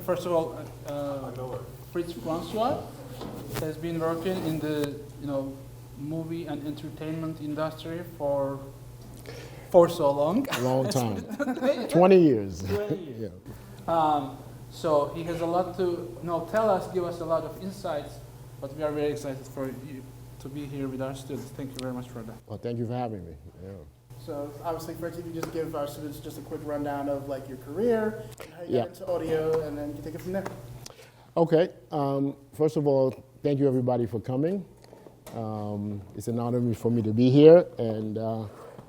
first of all, Fritz Francois has been working in the movie and entertainment industry for so long. A long time. 20 years. 20 years. Yeah. So he has a lot to give us a lot of insights, but we are very excited for you to be here with our students. Thank you very much for that. Well, thank you for having me. Yeah. So obviously, Fritz, if you just give our students just a quick rundown of like your career, how you got into audio, and then you can take it from there. Okay. First of all, thank you everybody for coming. It's an honor for me to be here, and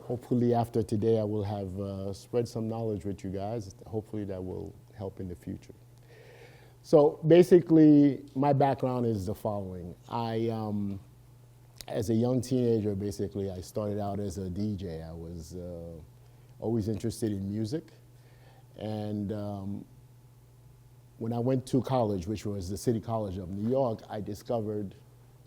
hopefully after today I will have spread some knowledge with you guys. Hopefully that will help in the future. So basically, my background is the following. As a young teenager, basically, I started out as a DJ. I was always interested in music. And when I went to college, which was the City College of New York, I discovered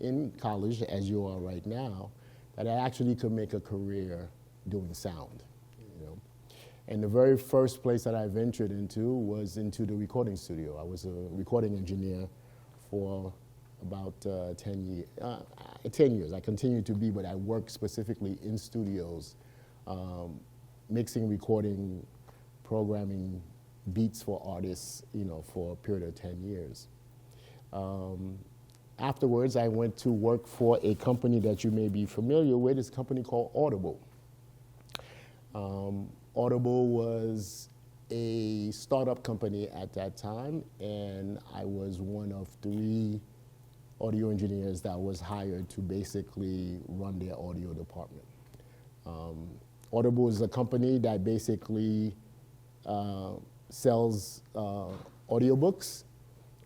in college, as you are right now, that I actually could make a career doing sound. And the very first place that I ventured into was into the recording studio. I was a recording engineer for about 10 years. I continued to be, but I worked specifically in studios, mixing, recording, programming beats for artists, for a period of 10 years. Afterwards, I went to work for a company that you may be familiar with. It's a company called Audible. Audible was a startup company at that time, and I was one of 3 audio engineers that was hired to basically run their audio department. Audible is a company that basically sells audiobooks,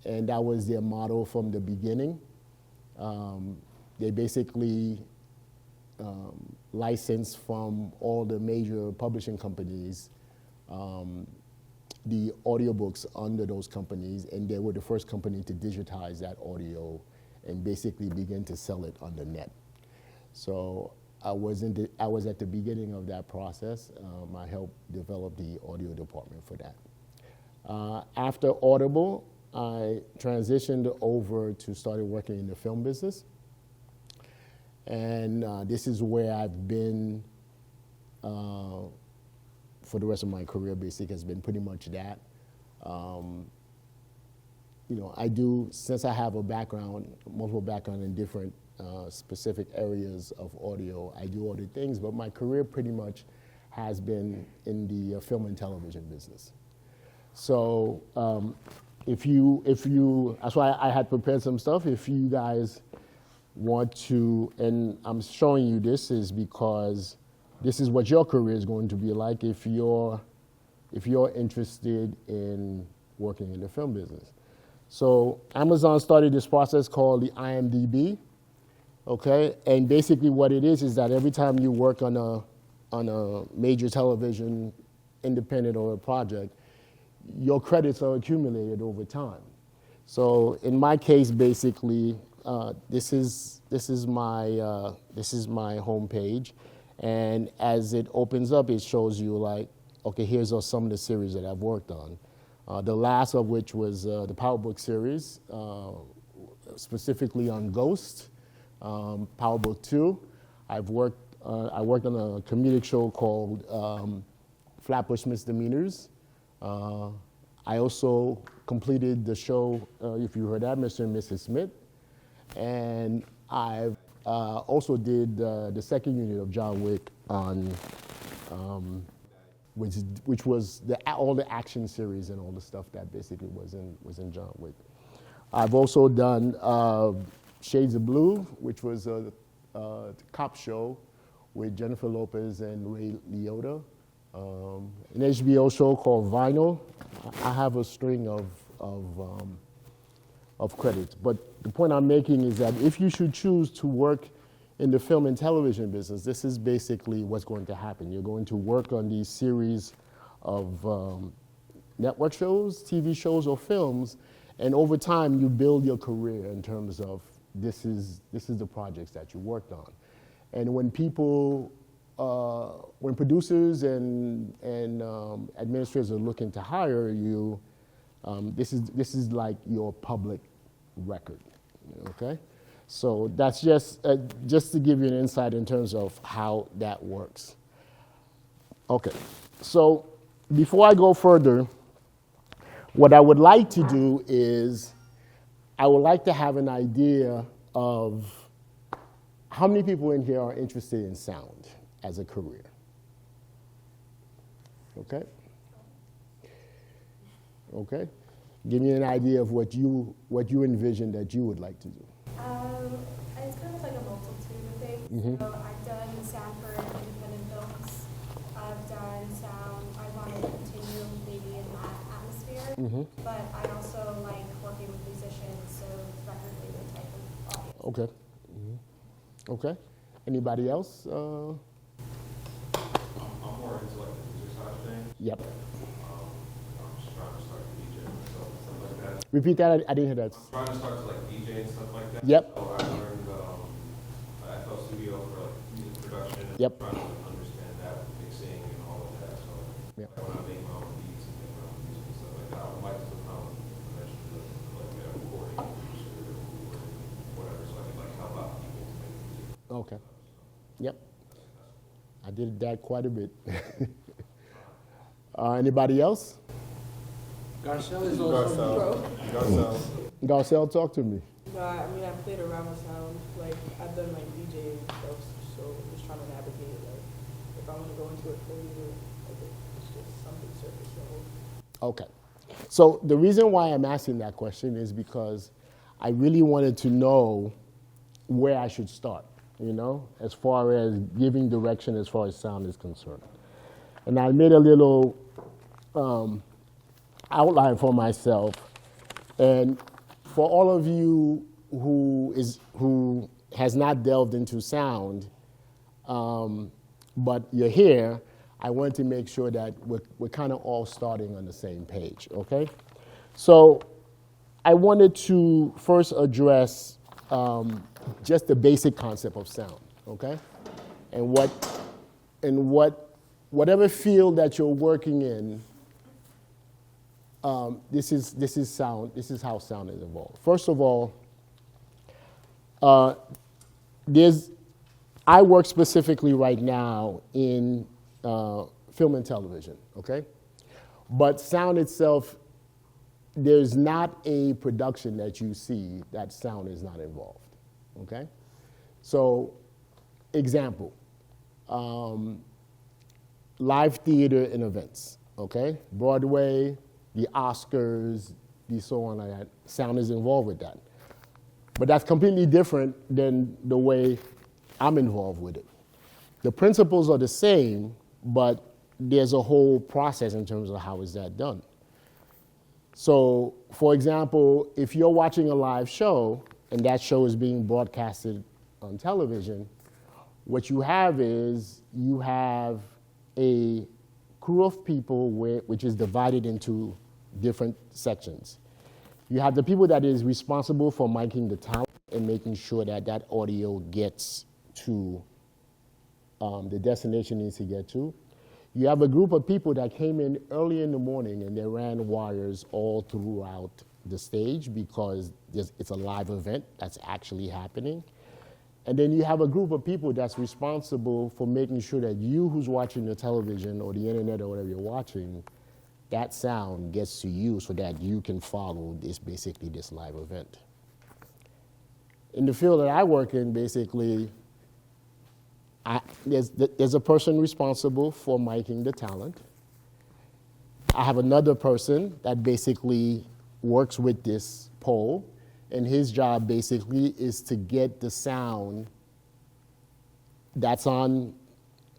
and that was their motto from the beginning. They basically licensed from all the major publishing companies the audiobooks under those companies, and they were the first company to digitize that audio and basically begin to sell it on the net. So I was at the beginning of that process. I helped develop the audio department for that. After Audible, I transitioned over to started working in the film business. And this is where I've been for the rest of my career. Basically, has been pretty much that. Since I have a multiple background in different specific areas of audio, I do other things, but my career pretty much has been in the film and television business. So that's why I had prepared some stuff. If you guys want to, and I'm showing you this is because this is what your career is going to be like if you're interested in working in the film business. So Amazon started this process called the IMDb, okay? And basically what it is that every time you work on a major television, independent or a project, your credits are accumulated over time. So in my case, basically, this is my home page, and as it opens up, it shows you like, okay, here's some of the series that I've worked on. The last of which was the PowerBook series, specifically on Ghost, PowerBook 2. I worked on a comedic show called Flatbush Misdemeanors. I also completed the show, if you heard that, Mr. and Mrs. Smith. And I also did the second unit of John Wick on, which was all the action series and all the stuff that basically was in John Wick. I've also done Shades of Blue, which was a cop show with Jennifer Lopez and Ray Liotta. An HBO show called Vinyl. I have a string of credits, but the point I'm making is that if you should choose to work in the film and television business, this is basically what's going to happen. You're going to work on these series of network shows, TV shows, or films, and over time you build your career in terms of this is the projects that you worked on. And when people, when producers and administrators are looking to hire you, This is like your public record, okay? So that's just to give you an insight in terms of how that works. Okay, so before I go further, what I would like to do is I would like to have an idea of how many people in here are interested in sound as a career. Okay? Okay? Give me an idea of what you envision that you would like to do. It's kind of like a multitude of things. So I've done sound for independent films. I've done sound. I want to continue maybe in that atmosphere. But I also like working with musicians, so record label type of audience. Okay. Okay. Anybody else? I'm more into like the music side of things. Yep. I'm just trying to start DJing myself and stuff like that. Repeat that. I didn't hear that. I'm trying to start to like DJ and stuff like that. Yep. So I learned FL Studio for like music production. And Yep. trying to understand that with mixing and all of that. So Yep. like, when I make my own beats and make my own music and stuff like that, I would like to become eventually like a recording producer or whatever, so I can like help out people to make music. Okay. Yep. I did that quite a bit. Anybody else? Garcelle is also. Garcelle, talk to me. No, I mean, I played around with sound. Like, I've done like DJ stuff, so I'm just trying to navigate. Like, if I want to go into it fully, like, it's just something surface level. Okay. So the reason why I'm asking that question is because I really wanted to know where I should start, as far as giving direction as far as sound is concerned. And I made a little outline for myself. And for all of you who has not delved into sound, but you're here, I wanted to make sure that we're kind of all starting on the same page, okay? So I wanted to first address just the basic concept of sound, okay? And whatever field that you're working in, this is sound. This is how sound is involved. First of all, I work specifically right now in film and television, okay? But sound itself, there's not a production that you see that sound is not involved, okay? So, example, live theater and events, okay? Broadway, the Oscars, the so on like that, sound is involved with that. But that's completely different than the way I'm involved with it. The principles are the same, but there's a whole process in terms of how is that done. So, for example, if you're watching a live show and that show is being broadcasted on television, what you have is you have a crew of people which is divided into different sections. You have the people that is responsible for miking the talent and making sure that that audio gets to the destination it needs to get to. You have a group of people that came in early in the morning and they ran wires all throughout the stage because it's a live event that's actually happening. And then you have a group of people that's responsible for making sure that you who's watching the television or the internet or whatever you're watching, that sound gets to you so that you can follow this live event. In the field that I work in, basically, there's a person responsible for miking the talent. I have another person that basically works with this pole, and his job basically is to get the sound that's on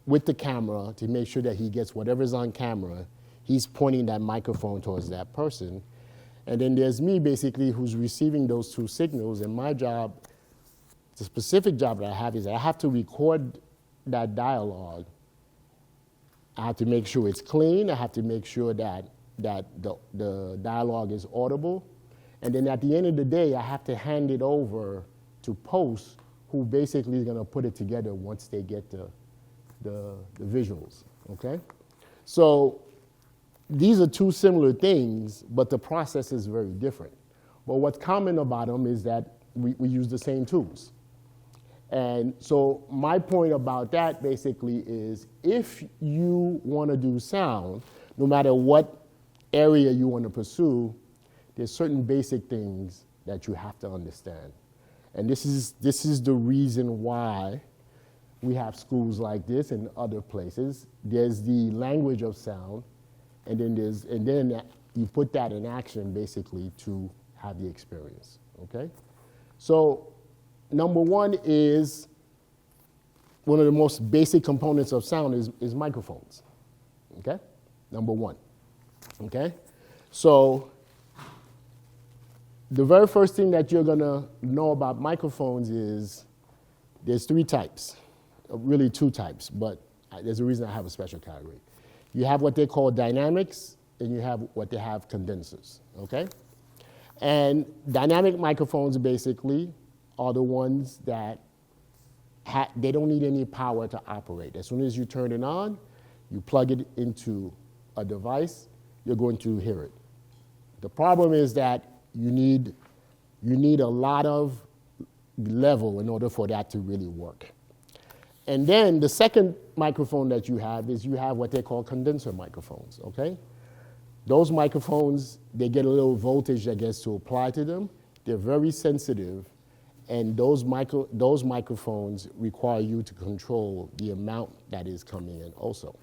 with the camera to make sure that he gets whatever's on camera. He's pointing that microphone towards that person. And then there's me basically who's receiving those two signals, and my job, the specific job that I have is that I have to record that dialogue. I have to make sure it's clean. I have to make sure that the dialogue is audible. And then at the end of the day, I have to hand it over to post, who basically is going to put it together once they get the visuals, okay? So these are two similar things, but the process is very different. But what's common about them is that we use the same tools. And so my point about that basically is if you want to do sound, no matter what area you want to pursue, there's certain basic things that you have to understand. And this is the reason why we have schools like this and other places. There's the language of sound, and then you put that in action basically to have the experience, okay? So number one is, one of the most basic components of sound is microphones, okay? Number one, okay? So the very first thing that you're gonna know about microphones is there's three types, really two types, but there's a reason I have a special category. You have what they call dynamics, and you have what they have condensers, okay? And dynamic microphones basically are the ones that they don't need any power to operate. As soon as you turn it on, you plug it into a device, you're going to hear it. The problem is that you need a lot of level in order for that to really work. And then the second microphone that you have is you have what they call condenser microphones, okay? Those microphones, they get a little voltage that gets to apply to them. They're very sensitive, and those microphones require you to control the amount that is coming in also.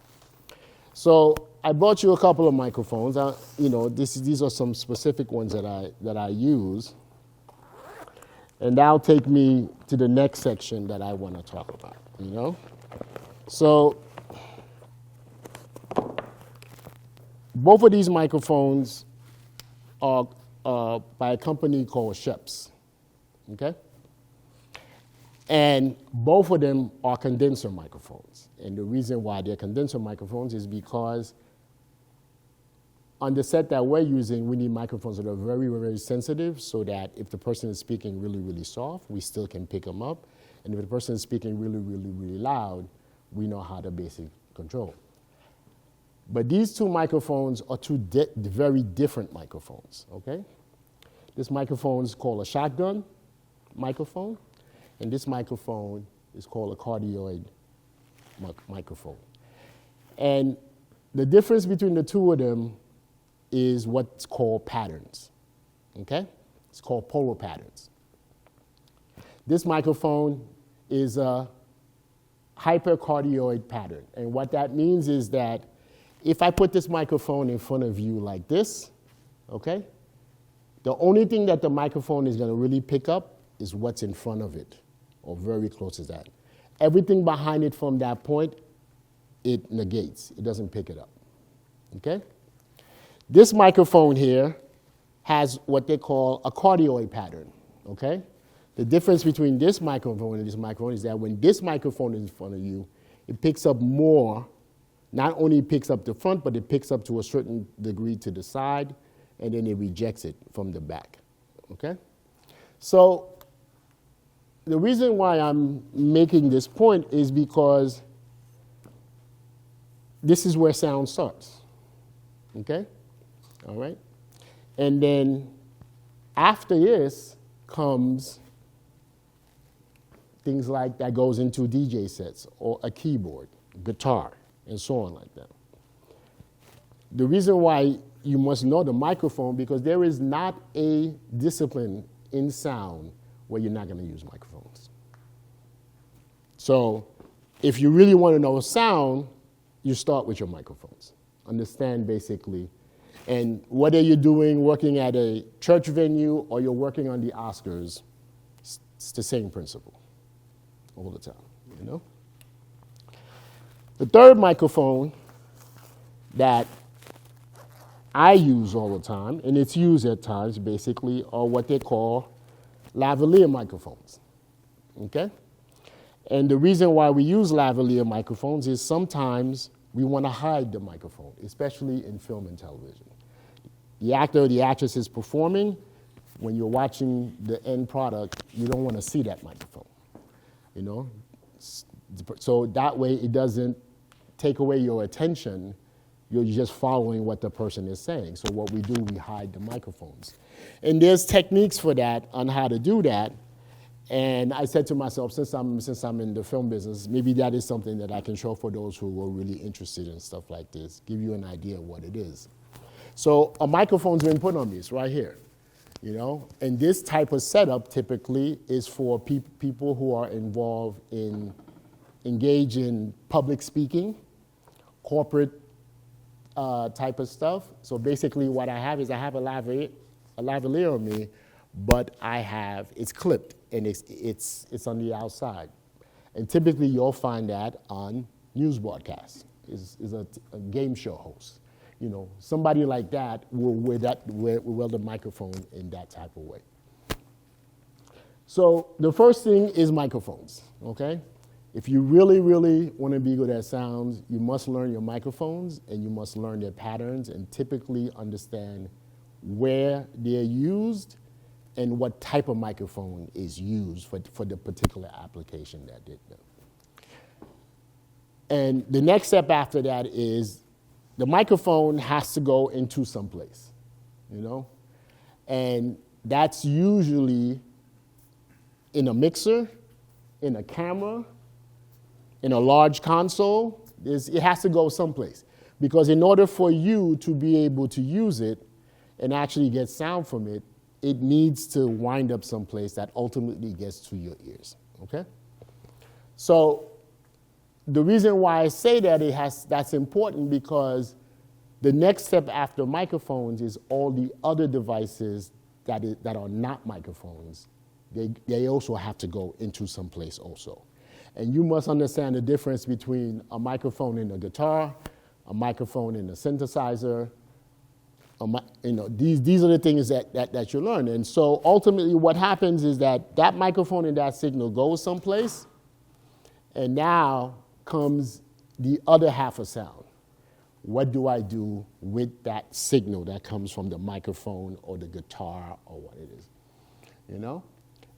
So I brought you a couple of microphones. These are some specific ones that I use. And that'll take me to the next section that I want to talk about, you know? So both of these microphones are by a company called Sheps, okay? And both of them are condenser microphones. And the reason why they're condenser microphones is because on the set that we're using, we need microphones that are very, very sensitive so that if the person is speaking really, really soft, we still can pick them up. And if the person is speaking really, really, really loud, we know how to basically control. But these two microphones are two very different microphones, okay? This microphone is called a shotgun microphone, and this microphone is called a cardioid microphone. And the difference between the two of them is what's called patterns, okay? It's called polar patterns. This microphone is a hypercardioid pattern. And what that means is that if I put this microphone in front of you like this, okay, the only thing that the microphone is going to really pick up is what's in front of it, or very close to that. Everything behind it from that point, it negates. It doesn't pick it up, okay? This microphone here has what they call a cardioid pattern, okay? The difference between this microphone and this microphone is that when this microphone is in front of you, it picks up more. Not only picks up the front, but it picks up to a certain degree to the side, and then it rejects it from the back, okay? So the reason why I'm making this point is because this is where sound starts, okay? All right? And then after this comes things like that goes into DJ sets or a keyboard, guitar, and so on like that. The reason why you must know the microphone, because there is not a discipline in sound where you're not going to use microphones. So if you really want to know sound, you start with your microphones. Understand basically. And whether you're working at a church venue or you're working on the Oscars, it's the same principle all the time, you know? The third microphone that I use all the time, and it's used at times basically, are what they call lavalier microphones, okay? And the reason why we use lavalier microphones is sometimes we want to hide the microphone, especially in film and television. The actor or the actress is performing. When you're watching the end product, you don't want to see that microphone, you know? So that way it doesn't take away your attention You're just following what the person is saying. So what we do, we hide the microphones. And there's techniques for that on how to do that. And I said to myself, since I'm in the film business, maybe that is something that I can show for those who are really interested in stuff like this, give you an idea of what it is. So a microphone's been put on me, it's right here, you know? And this type of setup typically is for people who are involved in, engage in public speaking, corporate type of stuff. So basically what I have is I have a lavalier on me, but it's clipped and it's on the outside. And typically you'll find that on news broadcasts, is a game show host. You know, somebody like that will wear the microphone in that type of way. So the first thing is microphones, okay? If you really, really want to be good at sounds, you must learn your microphones and you must learn their patterns and typically understand where they're used and what type of microphone is used for the particular application that they do. And the next step after that is the microphone has to go into someplace, you know? And that's usually in a mixer, in a camera, in a large console. It has to go someplace. Because in order for you to be able to use it and actually get sound from it, it needs to wind up someplace that ultimately gets to your ears, okay? So the reason why I say that that's important because the next step after microphones is all the other devices that are not microphones. They also have to go into someplace also. And you must understand the difference between a microphone in a guitar, a microphone in a synthesizer. You know, these are the things that you learn. And so ultimately what happens is that microphone and that signal goes someplace, and now comes the other half of sound. What do I do with that signal that comes from the microphone or the guitar or what it is, you know?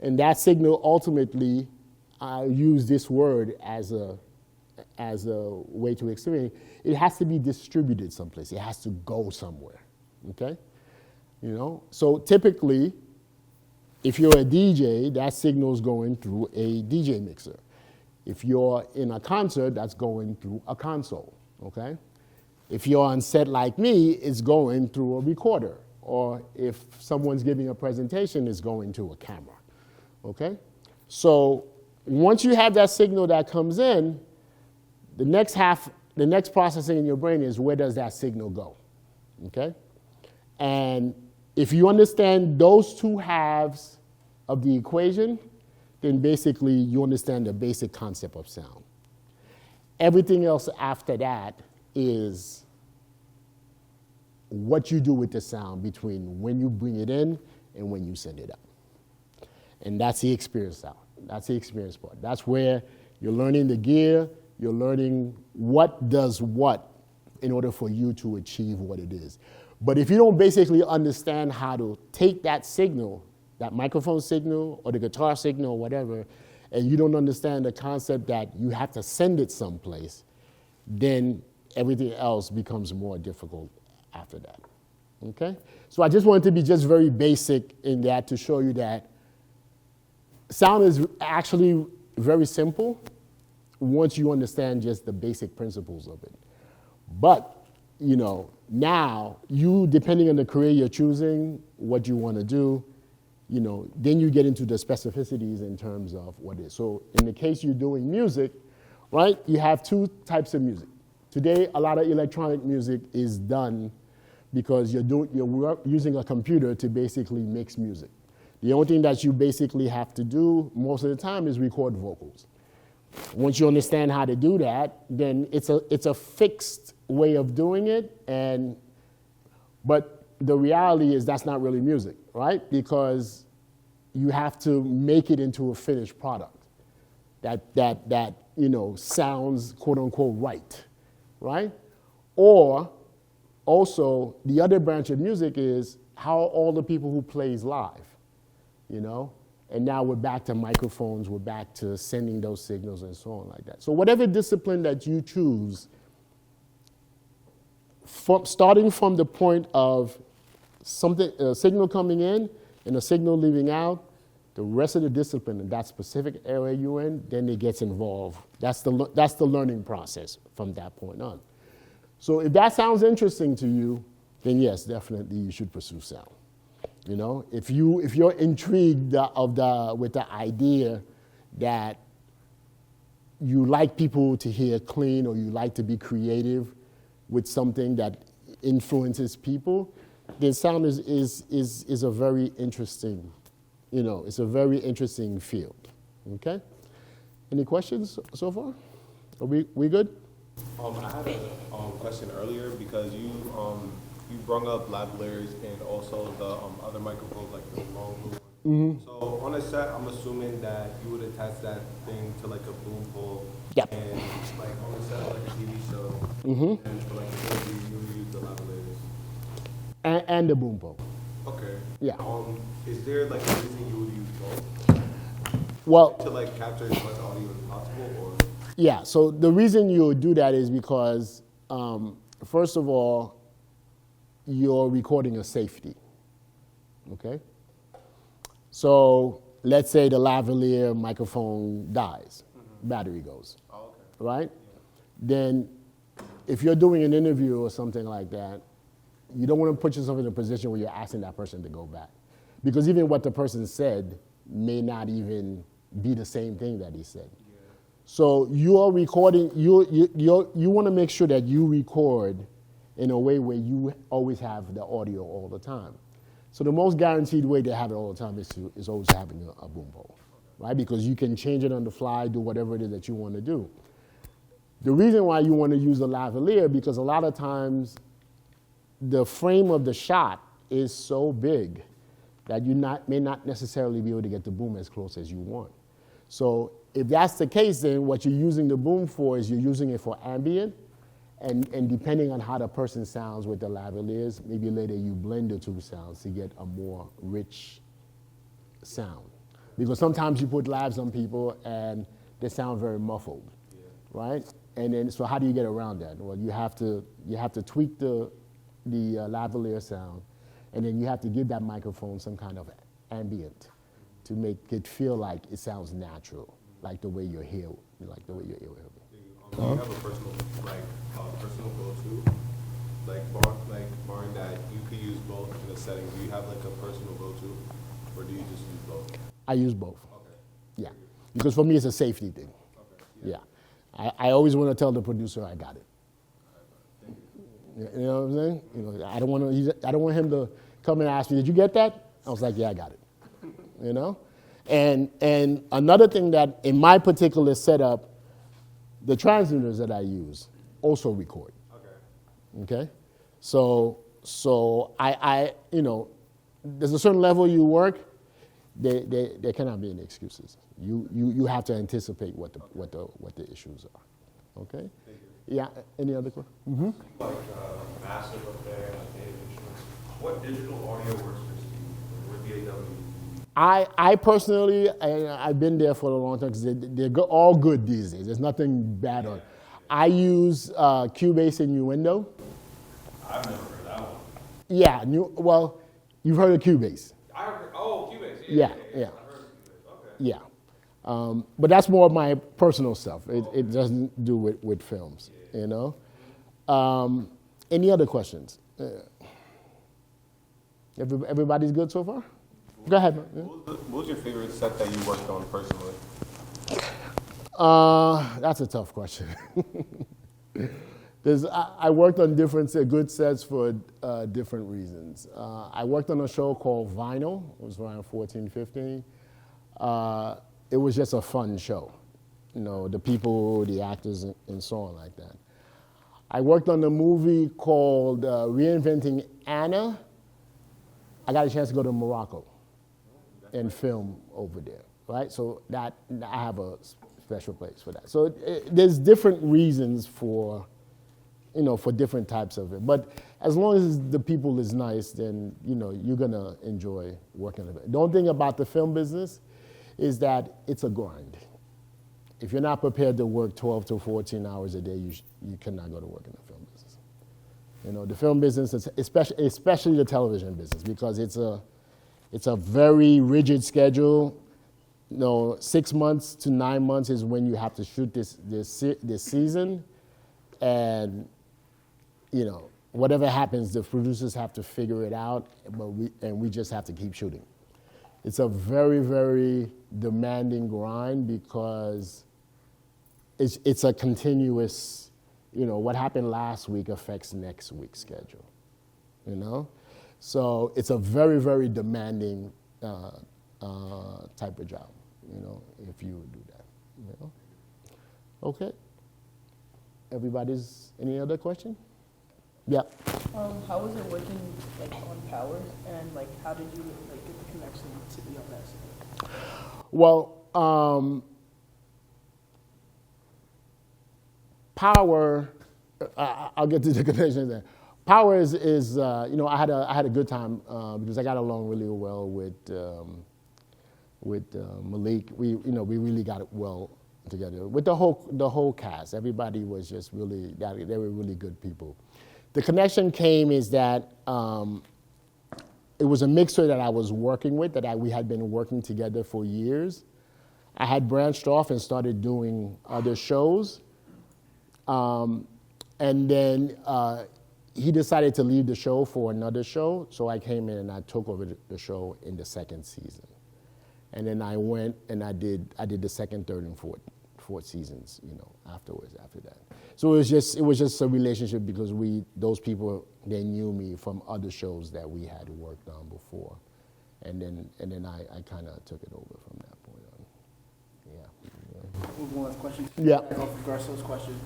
And that signal ultimately, I use this word as a way to explain it has to be distributed someplace. It has to go somewhere, okay? You know, so typically, if you're a DJ, that signal's going through a DJ mixer. If you're in a concert, that's going through a console, okay? If you're on set like me, it's going through a recorder. Or if someone's giving a presentation, it's going to a camera, okay? So once you have that signal that comes in, the next processing in your brain is where does that signal go, okay? And if you understand those two halves of the equation, then basically you understand the basic concept of sound. Everything else after that is what you do with the sound between when you bring it in and when you send it out. And that's the experience sound. That's the experience part. That's where you're learning the gear, you're learning what does what in order for you to achieve what it is. But if you don't basically understand how to take that signal, that microphone signal or the guitar signal or whatever, and you don't understand the concept that you have to send it someplace, then everything else becomes more difficult after that, okay? So I just wanted to be just very basic in that to show you that sound is actually very simple once you understand just the basic principles of it. But, you know, now you, depending on the career you're choosing, what you want to do, you know, then you get into the specificities in terms of what it is. So in the case you're doing music, right, you have two types of music. Today, a lot of electronic music is done because you're using a computer to basically mix music. The only thing that you basically have to do most of the time is record vocals. Once you understand how to do that, then it's a fixed way of doing it, but the reality is that's not really music, right? Because you have to make it into a finished product that you know sounds quote unquote right? Or also the other branch of music is how all the people who plays live, you know? And now we're back to microphones, we're back to sending those signals and so on like that. So whatever discipline that you choose starting from the point of something, a signal coming in and a signal leaving out, the rest of the discipline in that specific area you're in, then it gets involved. That's the learning process from that point on. So if that sounds interesting to you, then yes, definitely you should pursue sound. You know, if you're intrigued with the idea that you like people to hear clean, or you like to be creative with something that influences people, then sound is a very interesting, you know, it's a very interesting field. Okay? Any questions so far? Are we good? I had a question earlier because you brung up lavaliers and also the other microphones, like the long blue one. Mm-hmm. So on a set, I'm assuming that you would attach that thing to like a boom pole. Yep. And like on the set of like a TV show, Mm-hmm. and for like the movie, you would use the lavaliers. And the boom pole. Okay. Yeah. Is there like a reason you would use both? Well, To like capture as much audio as possible, or? yeah, so the reason you would do that is because, first of all, you're recording a safety, okay? So let's say the lavalier microphone dies, battery goes, right? Then if you're doing an interview or something like that, you don't want to put yourself in a position where you're asking that person to go back. Because even what the person said may not even be the same thing that he said. So you're recording, you want to make sure that you record in a way where you always have the audio all the time. So the most guaranteed way to have it all the time is always having a boom pole, right? Because you can change it on the fly, do whatever it is that you want to do. The reason why you want to use a lavalier, because a lot of times the frame of the shot is so big that you may not necessarily be able to get the boom as close as you want. So if that's the case, then what you're using the boom for is you're using it for ambient, and depending on how the person sounds with the lavaliers, maybe later you blend the two sounds to get a more rich sound. Because sometimes you put lavs on people and they sound very muffled, right? And then, so how do you get around that? Well, you have to tweak the lavalier sound, and then you have to give that microphone some kind of ambient to make it feel like it sounds natural, like the way your ear, like the way your ear will be. Do you have a personal go-to, barring that you could use both in a setting? Do you have like a personal go-to, or do you just use both? I use both. Okay. Yeah, because for me it's a safety thing. Okay. Yeah, I always want to tell the producer I got it. You know what I'm saying? You know, I don't want him to come and ask me, "Did you get that?" I was like, "Yeah, I got it." You know, and another thing that in my particular setup, the transmitters that I use also record. Okay, so I you know, there's a certain level you work. There cannot be any excuses. You have to anticipate what the issues are. Okay. Yeah. Any other questions? Mm-hmm. Like massive up there, like Dave Instruments. What digital audio works for Steve? Or DAW? I personally, I've been there for a long time because they're all good these days. There's nothing bad on it. I use Cubase and Nuendo. I've never heard that one. Yeah, well, you've heard of Cubase. I heard, Cubase. Yeah. I've heard of Cubase. Okay. Yeah. But that's more of my personal stuff. It doesn't do with films, you know. Any other questions? Everybody's good so far? Go ahead. Man. What was your favorite set that you worked on personally? That's a tough question. I worked on different good sets for different reasons. I worked on a show called Vinyl. It was around 14, 15. It was just a fun show. You know, the people, the actors, and so on like that. I worked on a movie called Reinventing Anna. I got a chance to go to Morocco and film over there, right? So that I have a special place for that. So there's different reasons for, you know, for different types of it. But as long as the people is nice, then, you know, you're gonna enjoy working on it. The only thing about the film business is that it's a grind. If you're not prepared to work 12 to 14 hours a day, you cannot go to work in the film business. You know, the film business, especially the television business, because it's a very rigid schedule. You know, 6 months to 9 months is when you have to shoot this season, and you know, whatever happens, the producers have to figure it out, but we just have to keep shooting. It's a very, very demanding grind because it's a continuous, you know, what happened last week affects next week's schedule, you know? So it's a very, very demanding type of job, you know, if you would do that, you know? Okay. Any other question? Yeah. How was it working like on Power, and like how did you like get the connection to be on that side? Well, Power, I'll get to the connection there. Power is you know, I had a good time because I got along really well with Malik. We really got it well together with the whole cast. Everybody was just really, they were really good people. The connection came is that it was a mixer that I was working with, we had been working together for years. I had branched off and started doing other shows. And then he decided to leave the show for another show, so I came in and I took over the show in the second season. And then I went and I did the second, third, and fourth seasons, you know, after that. So it was just a relationship because those people, they knew me from other shows that we had worked on before. And then I kind of took it over from that point on. Yeah. One last question. Yeah. Off of Garceau's question.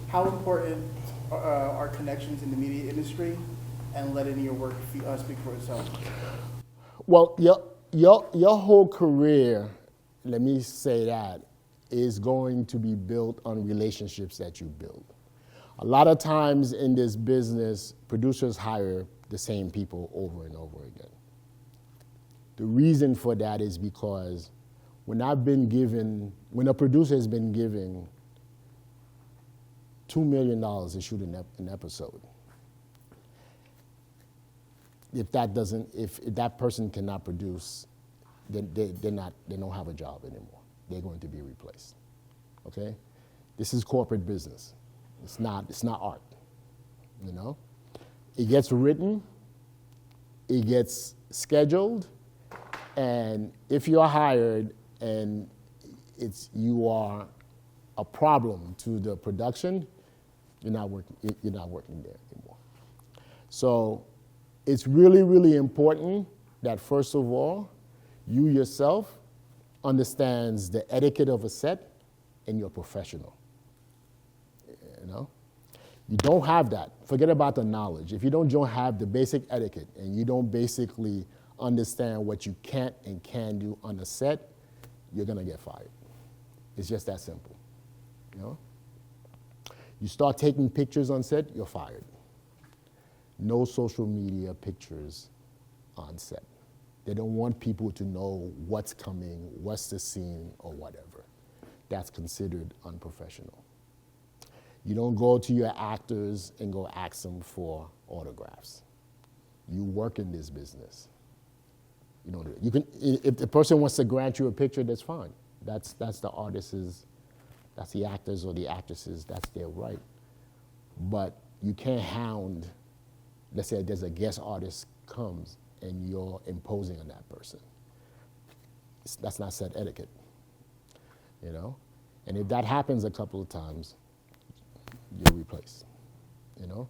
How important are connections in the media industry and letting your work speak for itself? Well, your whole career, let me say that, is going to be built on relationships that you build. A lot of times in this business, producers hire the same people over and over again. The reason for that is because when a producer has been given $2 million to shoot an episode, if that person cannot produce, then they don't have a job anymore. They're going to be replaced. Okay? This is corporate business. It's not art. You know? It gets written, it gets scheduled, and if you're hired and you are a problem to the production, you're not working there anymore. So it's really, really important that first of all, you yourself understands the etiquette of a set and you're professional. You know? You don't have that. Forget about the knowledge. If you don't have the basic etiquette and you don't basically understand what you can't and can do on a set, you're gonna get fired. It's just that simple. You know? You start taking pictures on set, you're fired. No social media pictures on set. They don't want people to know what's coming, what's the scene, or whatever. That's considered unprofessional. You don't go to your actors and go ask them for autographs. You work in this business. You know, you can, if the person wants to grant you a picture, that's fine. That's the artist's, that's the actors or the actresses, that's their right. But you can't hound, let's say there's a guest artist comes and you're imposing on that person. That's not set etiquette, you know? And if that happens a couple of times, you're replaced, you know?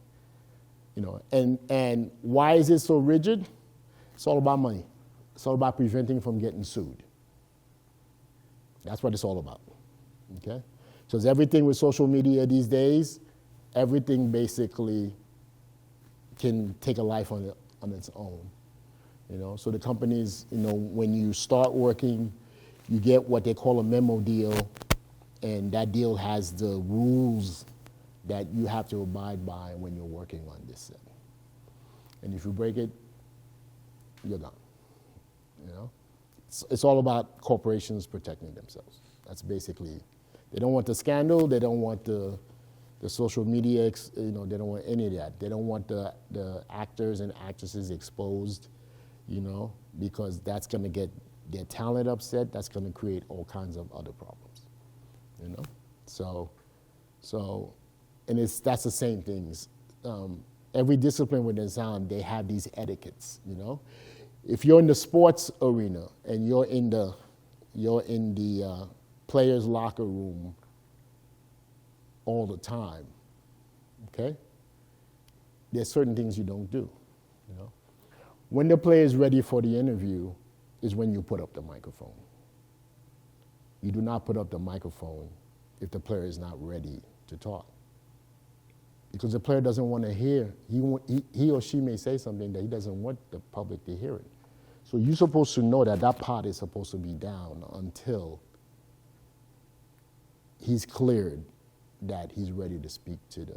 And why is it so rigid? It's all about money. It's all about preventing from getting sued. That's what it's all about, okay? So it's everything with social media these days, everything basically can take a life on its own, you know? So the companies, you know, when you start working, you get what they call a memo deal, and that deal has the rules that you have to abide by when you're working on this set. And if you break it, you're gone, you know? It's all about corporations protecting themselves. That's basically, they don't want the scandal, they don't want the the social media, they don't want any of that. They don't want the actors and actresses exposed, because that's going to get their talent upset. That's going to create all kinds of other problems, So, and that's the same things. Every discipline within sound, they have these etiquettes, If you're in the sports arena and you're in the players' locker room all the time, okay? There's certain things you don't do, When the player is ready for the interview is when you put up the microphone. You do not put up the microphone if the player is not ready to talk. Because the player doesn't want to hear, he or she may say something that he doesn't want the public to hear it. So you're supposed to know that part is supposed to be down until he's cleared that he's ready to speak to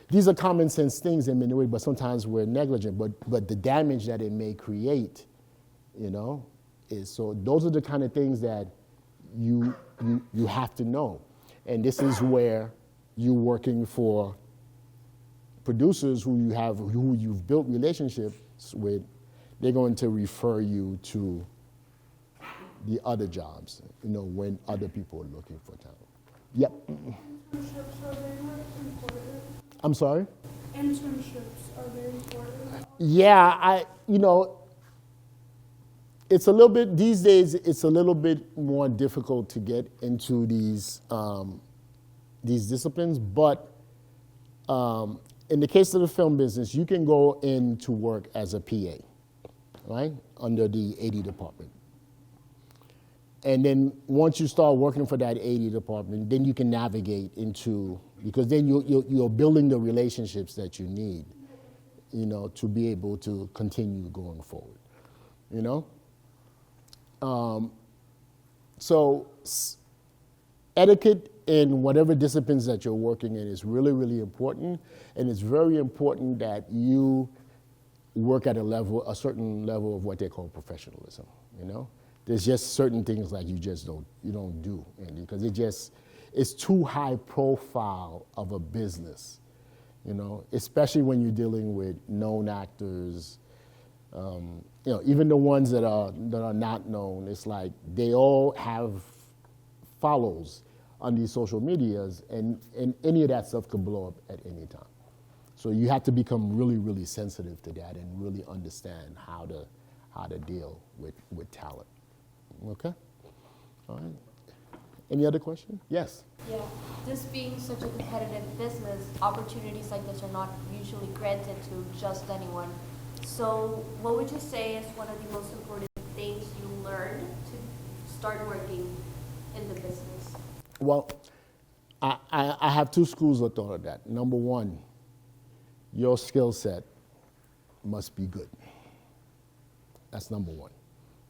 These are common sense things in many ways, but sometimes we're negligent. But the damage that it may create, is, so those are the kind of things that you have to know. And this is where you're working for producers who you've built relationships with. They're going to refer you to the other jobs, when other people are looking for talent. Yep. Internships, are they important? I'm sorry? Internships, are they important? Yeah, it's a little bit, these days, it's a little bit more difficult to get into these disciplines, but in the case of the film business, you can go in to work as a PA, right, under the AD department. And then once you start working for that AD department, then you can navigate into, because then you're building the relationships that you need, to be able to continue going forward, So etiquette in whatever disciplines that you're working in is really, really important. And it's very important that you work at a certain level of what they call professionalism, There's just certain things like you don't do, Andy, because it's too high profile of a business, especially when you're dealing with known actors, even the ones that are not known. It's like they all have follows on these social medias, and any of that stuff could blow up at any time. So you have to become really, really sensitive to that and really understand how to deal with talent. Okay? All right. Any other question? Yes. Yeah, this being such a competitive business, opportunities like this are not usually granted to just anyone. So what would you say is one of the most important things you learned to start working in the business? Well, I have two schools of thought of that. Number one, your skill set must be good. That's number one.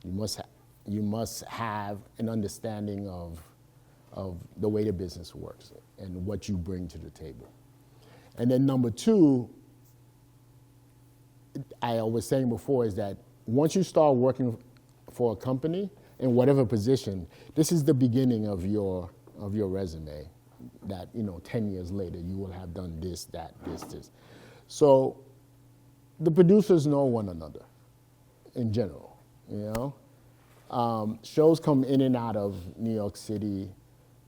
You must have an understanding of the way the business works and what you bring to the table. And then number two, I was saying before, is that once you start working for a company in whatever position, this is the beginning of your resume. That 10 years later you will have done this, that, this. So the producers know one another in general. Shows come in and out of New York City.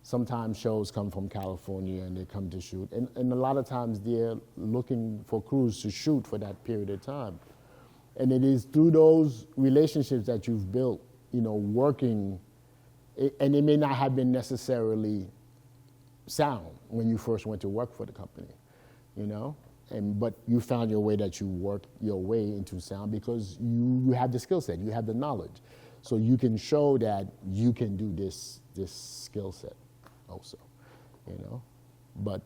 Sometimes shows come from California and they come to shoot. And a lot of times they're looking for crews to shoot for that period of time. And it is through those relationships that you've built, working, and it may not have been necessarily sound when you first went to work for the company, but you found your way that you worked your way into sound because you have the skill set, you have the knowledge. So you can show that you can do this skill set also, But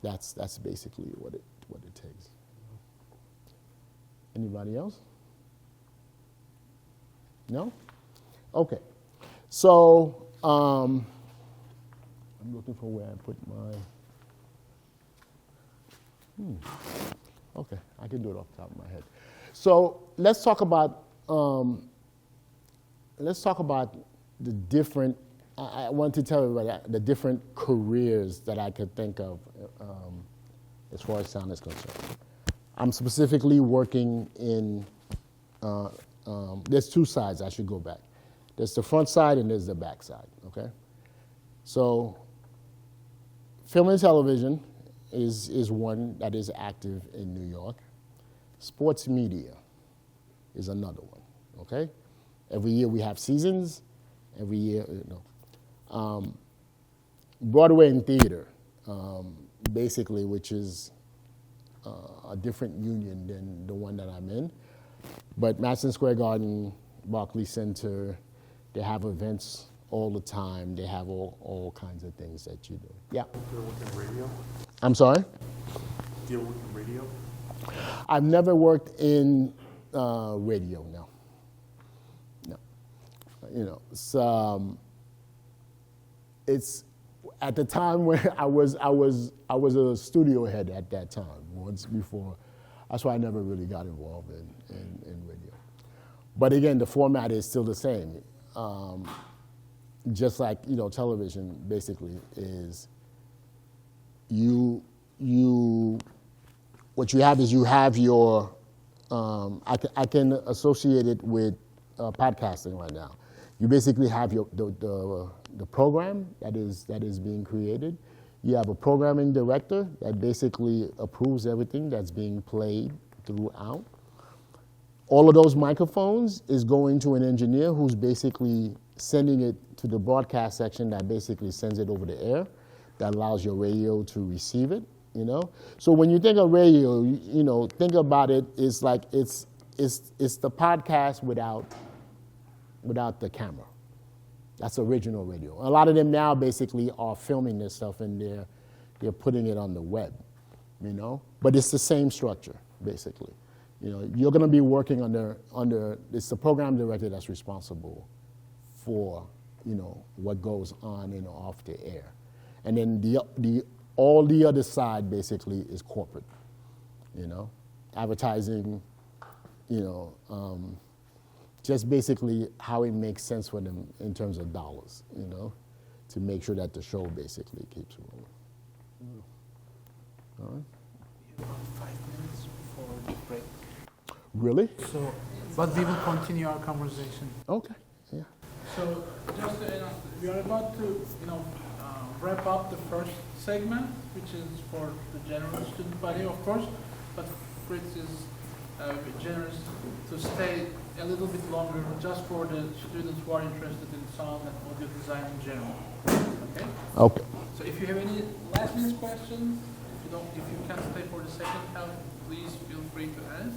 that's basically what it takes. Anybody else? No? Okay. So I'm looking for where I put my. Okay, I can do it off the top of my head. So let's talk about the different I want to tell everybody the different careers that I could think of as far as sound is concerned. I'm specifically working in, there's two sides, I should go back. There's the front side and there's the back side, okay? So film and television is one that is active in New York. Sports media is another one, okay? Every year we have seasons, every year, Broadway and theater, basically, which is a different union than the one that I'm in. But Madison Square Garden, Barclays Center, they have events all the time. They have all kinds of things that you do. Yeah? Do you work in radio? I'm sorry? Do you work in radio? I've never worked in radio, no. No. You know, it's at the time where I was a studio head at that time, once before. That's why I never really got involved in radio. But again, the format is still the same. Just like, television basically is what you have is you have your, I can associate it with podcasting right now. You basically have the program that is being created. You have a programming director that basically approves everything that's being played throughout. All of those microphones is going to an engineer who's basically sending it to the broadcast section that basically sends it over the air, that allows your radio to receive it, So when you think of radio, think about it, it's like it's the podcast without the camera. That's original radio. A lot of them now basically are filming this stuff and they're putting it on the web, But it's the same structure, basically. You're going to be working under it's the program director that's responsible for, what goes on and off the air. And then all the other side basically is corporate, advertising, just basically how it makes sense for them in terms of dollars, to make sure that the show basically keeps rolling. All right. We have about 5 minutes before the break. Really? So, but we will continue our conversation. Okay. Yeah. So, just we are about to, wrap up the first segment, which is for the general student body, of course. But Fritz is generous to stay a little bit longer, just for the students who are interested in sound and audio design in general. Okay. Okay. So, if you have any last minute questions, if you can't stay for the second half, please feel free to ask.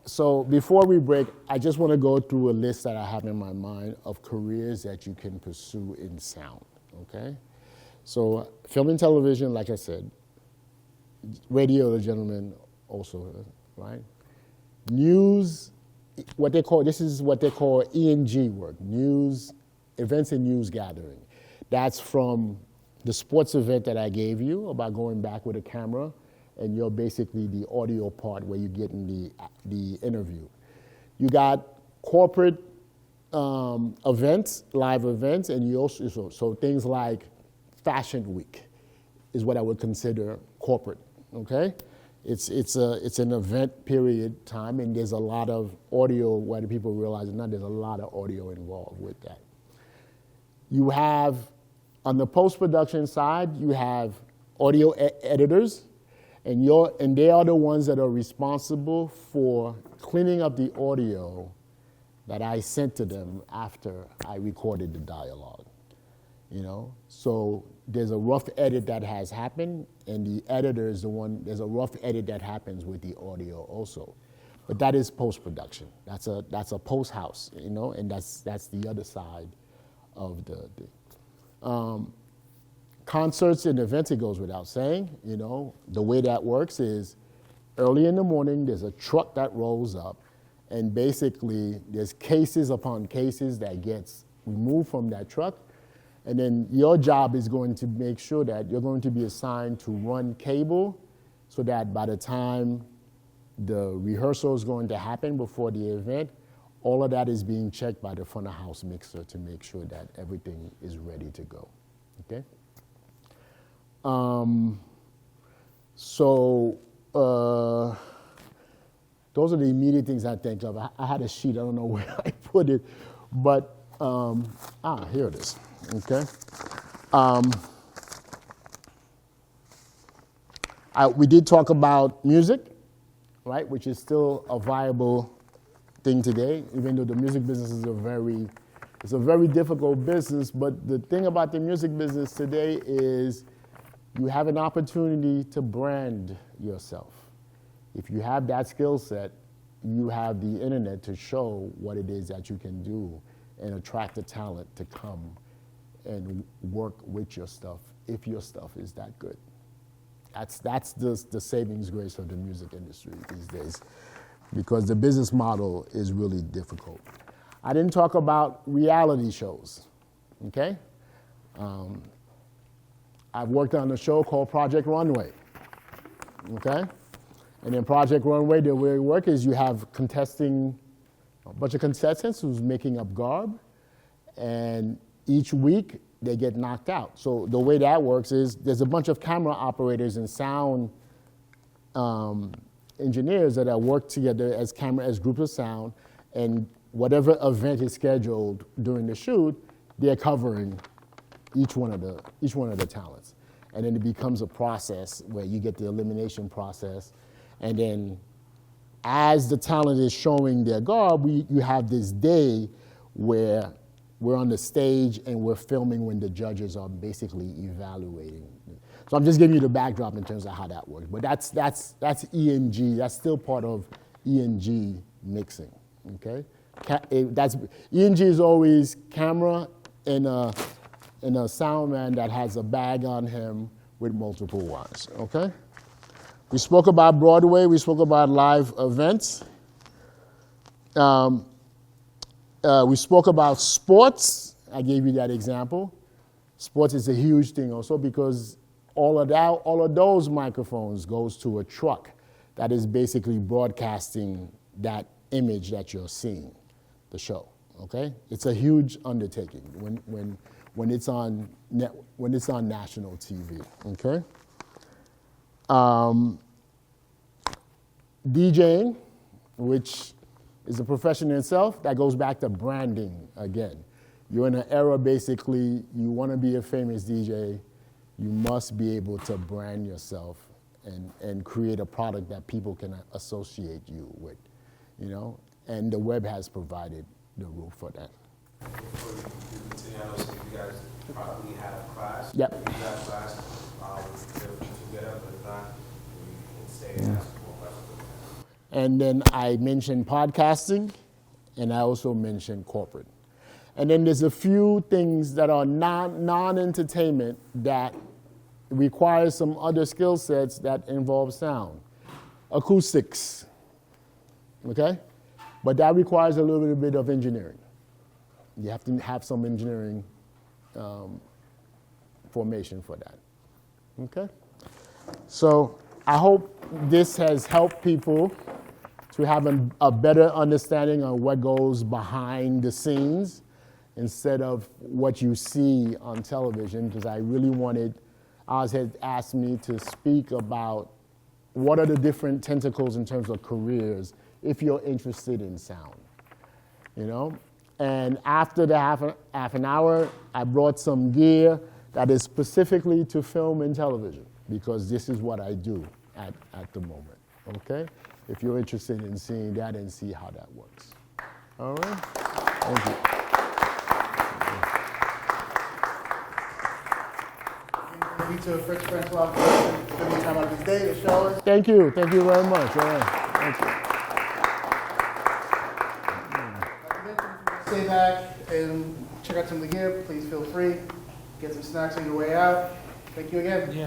So before we break, I just want to go through a list that I have in my mind of careers that you can pursue in sound, okay? So film and television, like I said, radio, the gentleman also, right? News, this is what they call E&G work, news, events and news gathering. That's from the sports event that I gave you about going back with a camera, and you're basically the audio part where you're getting the interview. You got corporate events, live events, and you also, so things like Fashion Week is what I would consider corporate, okay? It's an event period time, and there's a lot of audio, whether people realize it or not, there's a lot of audio involved with that. You have, on the post-production side, you have audio editors, and they are the ones that are responsible for cleaning up the audio that I sent to them after I recorded the dialogue. So there's a rough edit that has happened, and the editor is the one, there's a rough edit that happens with the audio also. But that is post-production. That's a post-house, and that's the other side of the concerts and events, it goes without saying, the way that works is early in the morning, there's a truck that rolls up, and basically there's cases upon cases that gets removed from that truck, and then your job is going to make sure that you're going to be assigned to run cable so that by the time the rehearsal is going to happen before the event, All of that is being checked by the front of house mixer to make sure that everything is ready to go. Okay. Those are the immediate things I think of. I had a sheet, I don't know where I put it, but, here it is, okay? We did talk about music, right, which is still a viable thing today, even though the music business is it's a very difficult business, but the thing about the music business today is you have an opportunity to brand yourself. If you have that skill set, you have the internet to show what it is that you can do and attract the talent to come and work with your stuff if your stuff is that good. That's the savings grace of the music industry these days, because the business model is really difficult. I didn't talk about reality shows, okay? I've worked on a show called Project Runway, okay? And in Project Runway, the way it works is you have a bunch of contestants who's making up garb, and each week they get knocked out. So the way that works is there's a bunch of camera operators and sound engineers that work together as groups of sound, and whatever event is scheduled during the shoot, they're covering each one of the talents. And then it becomes a process where you get the elimination process. And then as the talent is showing their garb, you have this day where we're on the stage and we're filming when the judges are basically evaluating. So I'm just giving you the backdrop in terms of how that works. But that's ENG. That's still part of ENG mixing. Okay, ENG is always camera and a sound man that has a bag on him with multiple wires. Okay. We spoke about Broadway. We spoke about live events. We spoke about sports. I gave you that example. Sports is a huge thing also because all of those microphones goes to a truck that is basically broadcasting that image that you're seeing, the show. Okay, it's a huge undertaking when it's on national TV. Okay. DJing, which is a profession in itself, that goes back to branding again. You're in an era, basically, you want to be a famous DJ, you must be able to brand yourself and create a product that people can associate you with, you know? And the web has provided the roof for that. Before you continue, I know some of you guys probably had a class. Yep. If you have a class, feel free to get up, but if not, you can stay and ask more questions. And then I mentioned podcasting, and I also mentioned corporate. And then there's a few things that are non-entertainment that require some other skill sets that involve sound. Acoustics, okay? But that requires a little bit of engineering. You have to have some engineering formation for that, okay? So I hope this has helped people to have a better understanding of what goes behind the scenes instead of what you see on television, because I really wanted, Oz had asked me to speak about what are the different tentacles in terms of careers if you're interested in sound, you know? And after the half an hour, I brought some gear that is specifically to film and television, because this is what I do at the moment, okay? If you're interested in seeing that and see how that works. All right? Thank you. Thank you to Fritz, Francois, for spending time out of his day to show us. Thank you. Thank you very much. All right. Thank you. Stay back and check out some of the gear. Please feel free. Get some snacks on your way out. Thank you again.